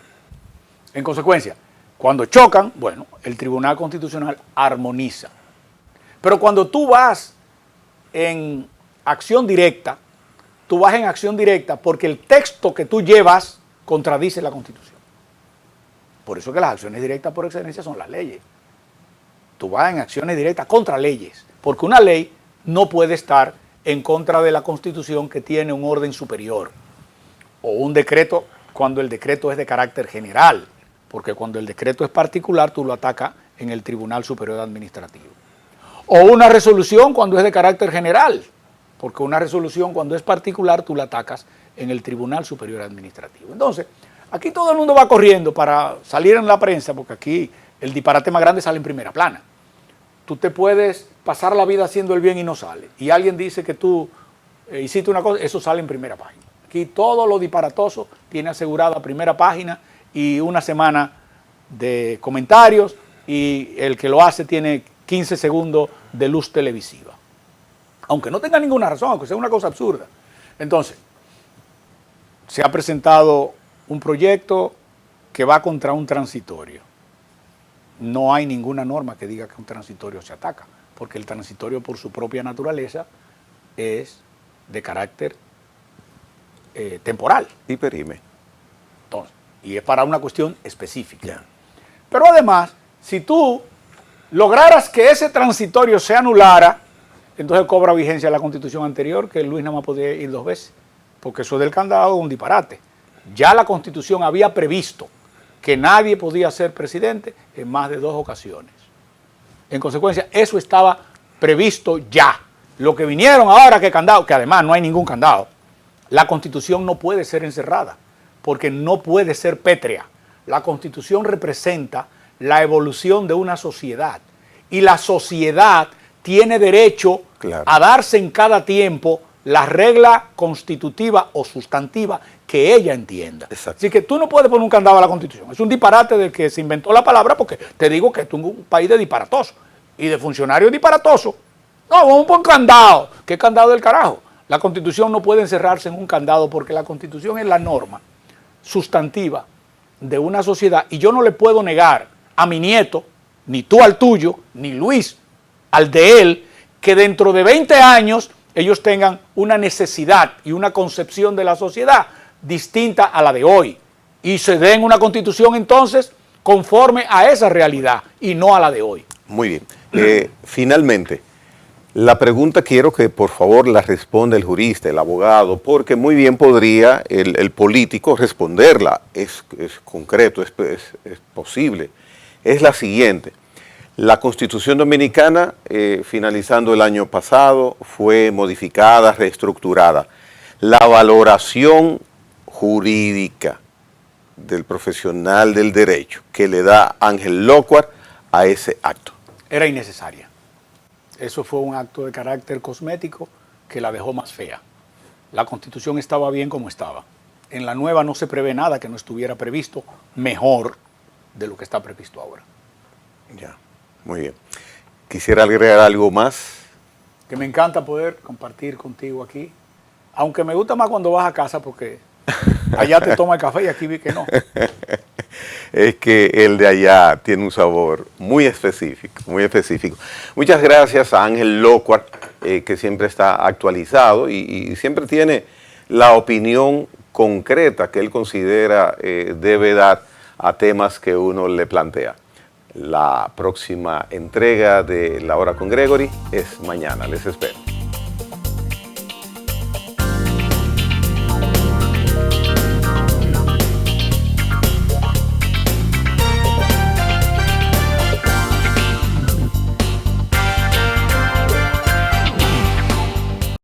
[SPEAKER 2] En consecuencia, cuando chocan, bueno, el Tribunal Constitucional armoniza. Pero cuando tú vas en acción directa, porque el texto que tú llevas contradice la Constitución. Por eso que las acciones directas por excelencia son las leyes. Tú vas en acciones directas contra leyes, porque una ley no puede estar en contra de la Constitución que tiene un orden superior. O un decreto cuando el decreto es de carácter general, porque cuando el decreto es particular tú lo atacas en el Tribunal Superior Administrativo. O una resolución cuando es de carácter general, porque una resolución cuando es particular tú la atacas en el Tribunal Superior Administrativo. Entonces, aquí todo el mundo va corriendo para salir en la prensa, porque aquí el disparate más grande sale en primera plana. Tú te puedes pasar la vida haciendo el bien y no sale. Y alguien dice que tú hiciste una cosa, eso sale en primera página. Aquí todo lo disparatoso tiene asegurada primera página y una semana de comentarios, y el que lo hace tiene 15 segundos de luz televisiva. Aunque no tenga ninguna razón, aunque sea una cosa absurda. Entonces, se ha presentado un proyecto que va contra un transitorio. No hay ninguna norma que diga que un transitorio se ataca, porque el transitorio por su propia naturaleza es de carácter temporal.
[SPEAKER 1] Y perime.
[SPEAKER 2] Entonces, y es para una cuestión específica. Yeah. Pero además, si tú lograras que ese transitorio se anulara, entonces cobra vigencia la Constitución anterior, que Luis nada más podía ir 2 veces, porque eso del candado es un disparate. Ya la Constitución había previsto que nadie podía ser presidente en más de 2 ocasiones. En consecuencia, eso estaba previsto ya. Lo que vinieron ahora que candado, que además no hay ningún candado, la Constitución no puede ser encerrada, porque no puede ser pétrea. La Constitución representa la evolución de una sociedad, y la sociedad tiene derecho a darse en cada tiempo la regla constitutiva o sustantiva que ella entienda. Exacto. Así que tú no puedes poner un candado a la Constitución. Es un disparate del que se inventó la palabra, porque te digo que esto es un país de disparatosos y de funcionarios disparatosos. No, vamos a poner candado. ¿Qué candado del carajo? La Constitución no puede encerrarse en un candado, porque la Constitución es la norma sustantiva de una sociedad, y yo no le puedo negar a mi nieto, ni tú al tuyo, ni Luis al de él, que dentro de 20 años ellos tengan una necesidad y una concepción de la sociedad distinta a la de hoy, y se den una Constitución entonces conforme a esa realidad y no a la de hoy.
[SPEAKER 1] Muy bien. Finalmente, la pregunta quiero que por favor la responda el jurista, el abogado, porque muy bien podría el político responderla. Es concreto, es posible. Es la siguiente. La Constitución Dominicana, finalizando el año pasado, fue modificada, reestructurada. La valoración jurídica del profesional del derecho que le da Ángel Lockhart a ese acto
[SPEAKER 2] era innecesaria. Eso fue un acto de carácter cosmético que la dejó más fea. La Constitución estaba bien como estaba. En la nueva no se prevé nada que no estuviera previsto mejor de lo que está previsto ahora.
[SPEAKER 1] Ya, muy bien. Quisiera agregar algo más.
[SPEAKER 2] Que me encanta poder compartir contigo aquí, aunque me gusta más cuando vas a casa, porque allá te toma el café y aquí vi que no.
[SPEAKER 1] Es que el de allá tiene un sabor muy específico, muy específico. Muchas gracias a Ángel Lockhart, que siempre está actualizado y siempre tiene la opinión concreta que él considera debe dar a temas que uno le plantea. La próxima entrega de La Hora con Gregory es mañana. Les espero.